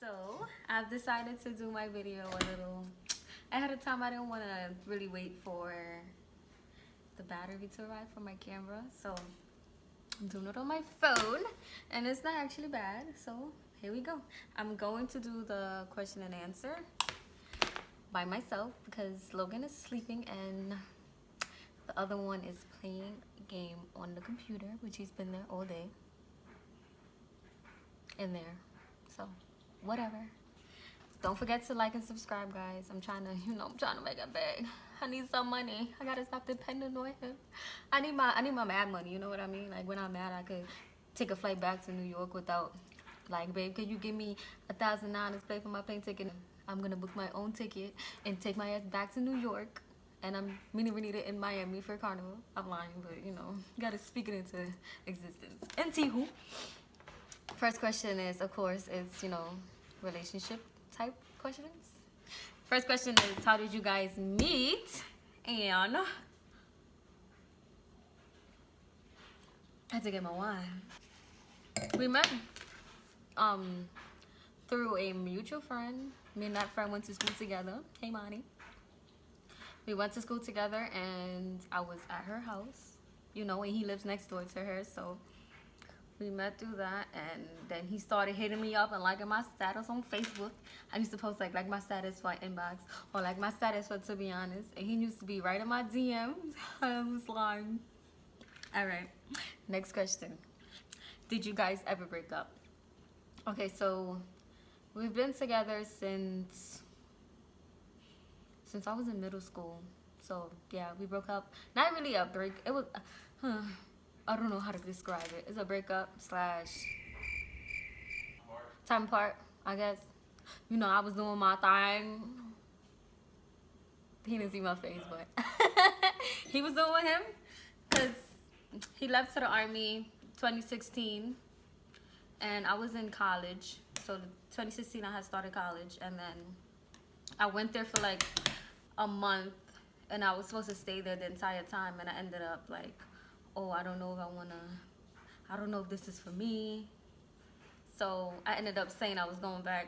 So I've decided to do my video a little ahead of time. I didn't want to really wait for the battery to arrive for my camera, so I'm doing it on my phone, and it's not actually bad. So here we go. I'm going to do the question and answer by myself because Logan is sleeping and the other one is playing a game on the computer, which he's been there all day in there. So whatever. Don't forget to like and subscribe, guys. I'm trying to, I'm trying to make it big. I need some money. I gotta stop depending on him. I need my mad money, you know what I mean? Like when I'm mad, I could take a flight back to New York without, like, babe, can you give me $1,000 to pay for my plane ticket? I'm gonna book my own ticket and take my ass back to New York. And I'm Renita in Miami for Carnival. I'm lying, but you gotta speak it into existence. Anywho, first question is, of course, relationship type questions. First question is, how did you guys meet? And I had to get my wine. We met through a mutual friend. Me and that friend went to school together. Hey, Monty. We went to school together, and I was at her house, and he lives next door to her, so we met through that. And then he started hitting me up and liking my status on Facebook. I used to post like my status for inbox or like my status for to be honest, and he used to be right in my DMs. I was lying. All right, next question. Did you guys ever break up? Okay, so we've been together since I was in middle school. So yeah, we broke up. Not really a break. It was I don't know how to describe it. It's a breakup slash time apart, I guess. I was doing my thing. He didn't see my face, but he was doing him, because he left to the army 2016, and I was in college. So 2016 I had started college, and then I went there for like a month, and I was supposed to stay there the entire time, and I ended up like, oh, I don't know if I don't know if this is for me. So I ended up saying I was going back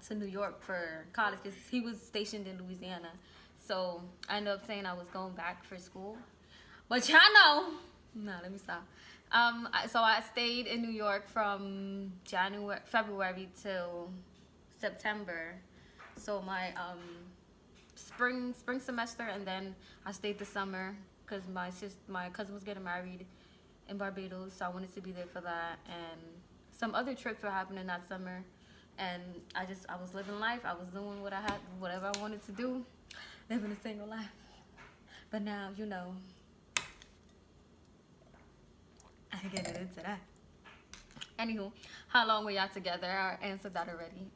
to New York for college, because he was stationed in Louisiana. So I ended up saying I was going back for school. But y'all know, let me stop. So I stayed in New York from February till September. So my spring semester, and then I stayed the summer because my cousin was getting married in Barbados, so I wanted to be there for that. And some other trips were happening that summer, and I was living life. I was doing whatever I wanted to do, living a single life. But now, I can get into that. Anywho, how long were y'all together? I answered that already.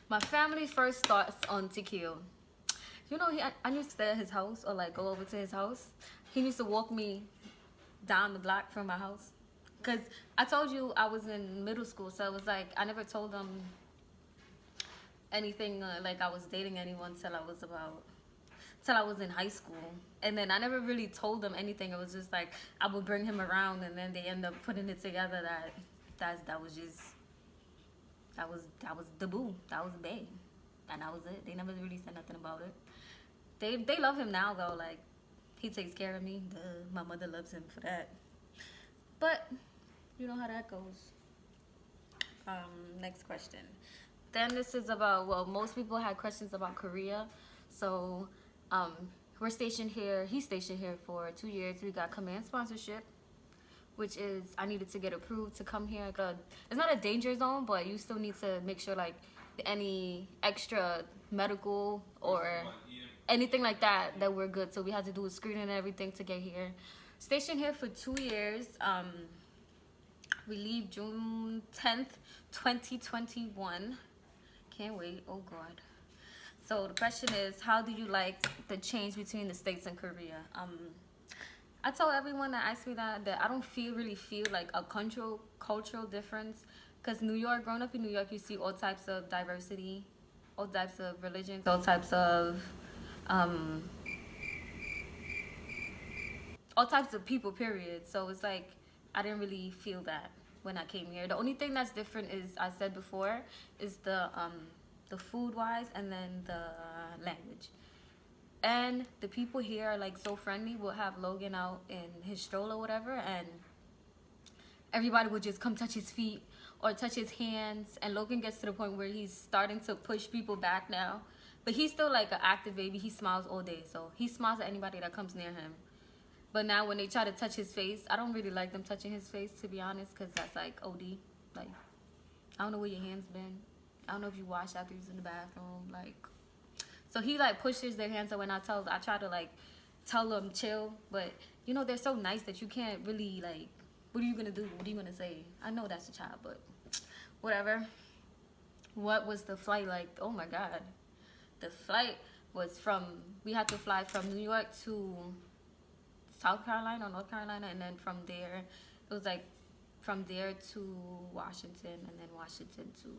My family first starts on TQ. I used to stay at his house, or like go over to his house. He used to walk me down the block from my house. Because I told you I was in middle school, so it was like I never told them anything like I was dating anyone till I was in high school. And then I never really told them anything. It was just like I would bring him around, and then they end up putting it together that was the boo. That was bae. And that was it. They never really said nothing about it. They love him now though. Like, he takes care of me. My mother loves him for that. But you know how that goes. Next question. Then this is about, well, most people had questions about Korea. So we're stationed here. He's stationed here for 2 years. We got command sponsorship, which is I needed to get approved to come here. It's not a danger zone, but you still need to make sure like any extra medical or anything like that we're good. So we had to do a screening and everything to get here. Stationed here for 2 years. We leave June 10th, 2021. Can't wait. Oh God. So the question is, how do you like the change between the States and Korea? I told everyone that asked me that I don't really feel like a cultural difference, because growing up in New York, you see all types of diversity, all types of religions, all types of people, period. So it's like I didn't really feel that. when I came here. The only thing that's different is, I said before, is the food wise, and then the language. And the people here are like so friendly. We'll have Logan out in his stroller or whatever, and everybody would just come touch his feet or touch his hands. And Logan gets to the point where he's starting to push people back now. But he's still like an active baby. He smiles all day. So he smiles at anybody that comes near him. But now when they try to touch his face, I don't really like them touching his face, to be honest, because that's like OD. Like, I don't know where your hands been. I don't know if you washed after you was in the bathroom. Like, so he like pushes their hands. So when I try to like tell them chill. But, you know, they're so nice that you can't really like, what are you going to do? What are you going to say? I know that's a child, but whatever. What was the flight like? Oh my God. The flight was we had to fly from New York to South Carolina or North Carolina, and then from there, it was like from there to Washington, and then Washington to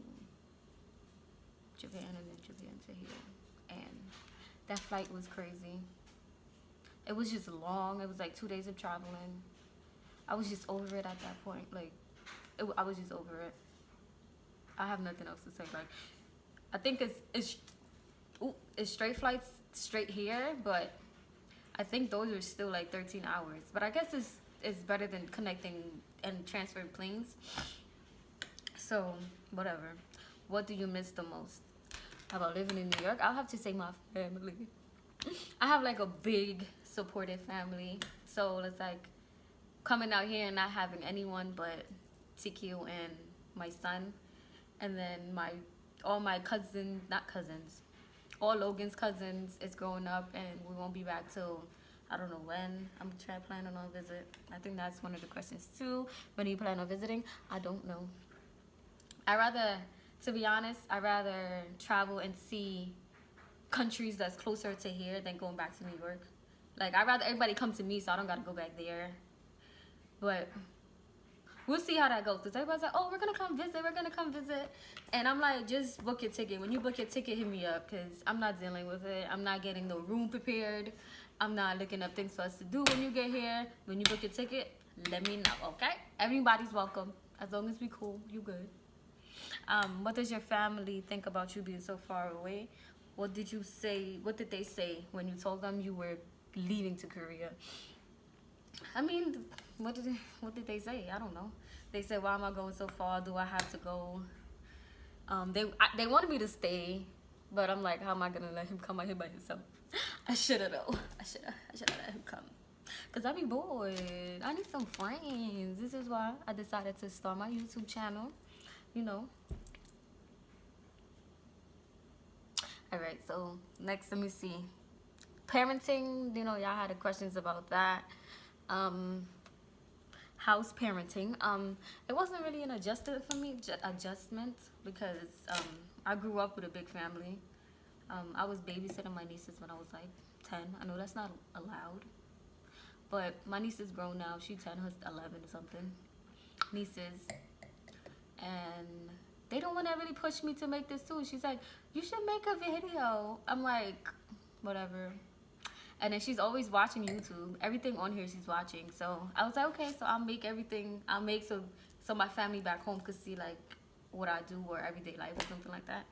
Japan, and then Japan to here. And that flight was crazy. It was just long. It was like 2 days of traveling. I was just over it at that point. Like, I was just over it. I have nothing else to say. Like, I think it's straight flights straight here, but I think those are still like 13 hours. But I guess it's better than connecting and transferring planes. So, whatever. What do you miss the most about living in New York? I'll have to say my family. I have like a big supportive family. So it's like coming out here and not having anyone but TQ and my son. And then all my cousins, not cousins, all Logan's cousins is growing up, and we won't be back till I don't know when. I'm planning on a visit. I think that's one of the questions too. When do you plan on visiting? I don't know. To be honest, I rather travel and see countries that's closer to here than going back to New York. Like, I'd rather everybody come to me so I don't gotta go back there. But we'll see how that goes. Because everybody's like, oh, we're going to come visit. And I'm like, just book your ticket. When you book your ticket, hit me up. Because I'm not dealing with it. I'm not getting the room prepared. I'm not looking up things for us to do when you get here. When you book your ticket, let me know, okay? Everybody's welcome. As long as we cool, you good. What does your family think about you being so far away? What did they say when you told them you were leaving to Korea? I mean, what did they say? I don't know. They said, why am I going so far? Do I have to go? They wanted me to stay, but I'm like, how am I gonna let him come out here by himself? I should've though. I should've let him come. Cause I be bored. I need some friends. This is why I decided to start my YouTube channel. You know. Alright, so next, let me see. Parenting, you know, y'all had questions about that. House parenting. It wasn't really an adjustment for me, because I grew up with a big family. I was babysitting my nieces when I was like 10. I know that's not allowed, but my niece is grown now. She's 10, her 11 or something. Nieces, and they don't want to really push me to make this too. She's like, you should make a video. I'm like, whatever. And then she's always watching YouTube. Everything on here she's watching. So I was like, okay, so I'll make everything. So my family back home could see like what I do or everyday life or something like that.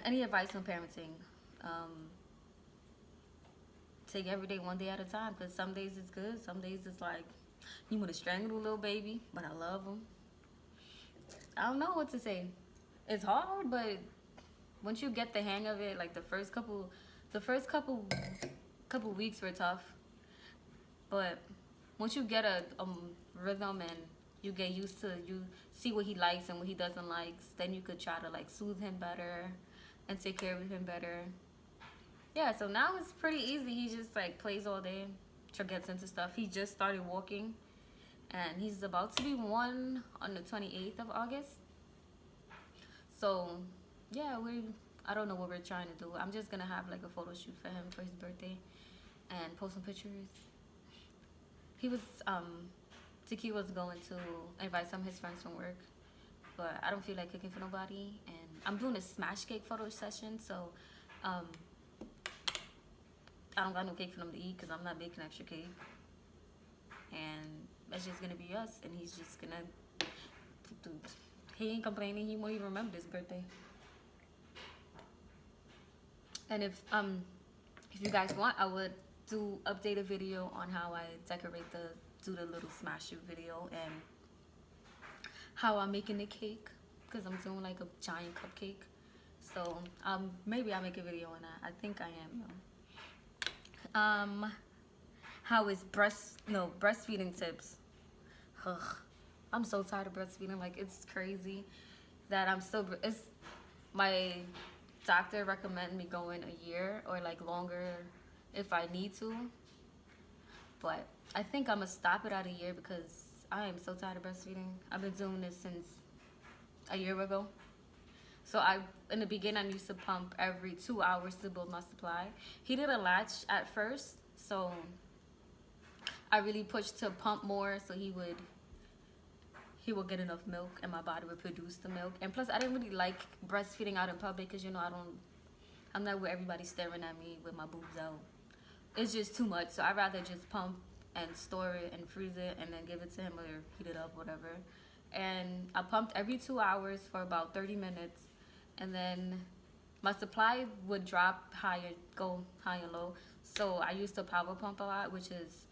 Any advice on parenting? Take every day one day at a time, because some days it's good. Some days it's like you want to strangle a little baby, but I love them. I don't know what to say. It's hard, but once you get the hang of it, like the first couple weeks were tough, but once you get a rhythm and you get used to, you see what he likes and what he doesn't like, then you could try to like soothe him better and take care of him better. Yeah, so now it's pretty easy. He just like plays all day, gets into stuff. He just started walking, and he's about to be 1 on the 28th of August. So yeah, I don't know what we're trying to do. I'm just gonna have like a photo shoot for him for his birthday and post some pictures. Tiki was going to invite some of his friends from work, but I don't feel like cooking for nobody, and I'm doing a smash cake photo session, so I don't got no cake for them to eat because I'm not baking extra cake. And That's just gonna be us, and he's just gonna. He ain't complaining. He won't even remember his birthday. And if you guys want, I would do update a video on how I decorate do the little smash it video and how I'm making the cake, because I'm doing like a giant cupcake. So maybe I'll make a video on that. I think I am. How is breastfeeding tips? Ugh, I'm so tired of breastfeeding. Like, it's crazy that my doctor recommended me going a year or like longer if I need to, but I think I'm gonna stop it at a year because I am so tired of breastfeeding. I've been doing this since a year ago. So in the beginning, I used to pump every 2 hours to build my supply. He did a latch at first, so I really pushed to pump more so he would get enough milk and my body would produce the milk. And plus, I didn't really like breastfeeding out in public because, you know, I'm not where everybody's staring at me with my boobs out. It's just too much. So I'd rather just pump and store it and freeze it and then give it to him or heat it up, whatever. And I pumped every 2 hours for about 30 minutes. And then my supply would drop higher, go high and low. So I used to power pump a lot, which is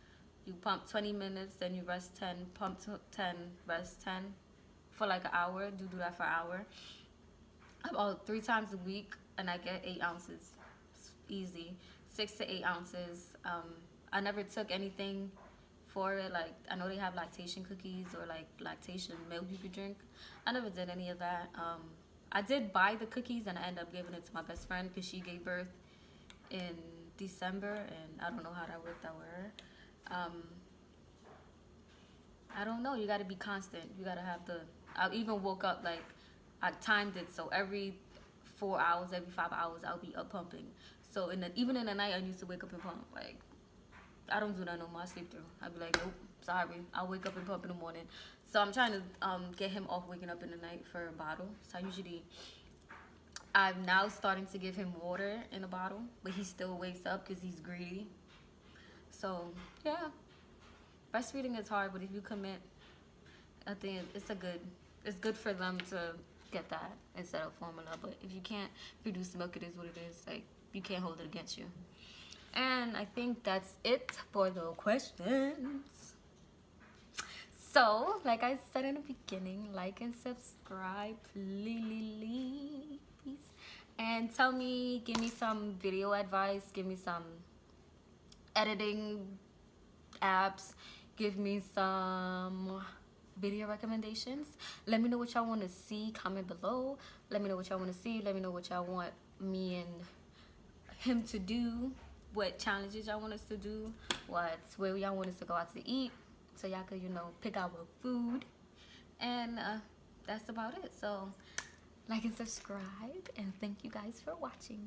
you pump 20 minutes, then you rest 10, pump 10, rest 10 for like an hour. Do that for an hour. About 3 times a week, and I get 8 ounces. It's easy. 6 to 8 ounces. I never took anything for it. Like, I know they have lactation cookies or like lactation milk you could drink. I never did any of that. I did buy the cookies and I ended up giving it to my best friend because she gave birth in December, and I don't know how that worked out with her. I don't know. You got to be constant. You got to have I even woke up, like, I timed it so every 4 hours, every 5 hours, I'll be up pumping. So even in the night, I used to wake up and pump. Like, I don't do that no more. I sleep through. I'd be like, nope, sorry. I'll wake up and pump in the morning. So I'm trying to get him off waking up in the night for a bottle. So I'm now starting to give him water in a bottle, but he still wakes up because he's greedy. So, yeah. Breastfeeding is hard, but if you commit, I think it's good for them to get that instead of formula. But if you can't produce the milk, it is what it is. Like, you can't hold it against you. And I think that's it for the questions. So, like I said in the beginning, like and subscribe, please. And give me some video advice, give me some editing apps, give me some video recommendations. Let me know what y'all want to see. Comment below. Let me know what y'all want to see. Let me know what y'all want me and him to do. What challenges y'all want us to do. Where y'all want us to go out to eat. So y'all could, pick our food. And that's about it. So like and subscribe. And thank you guys for watching.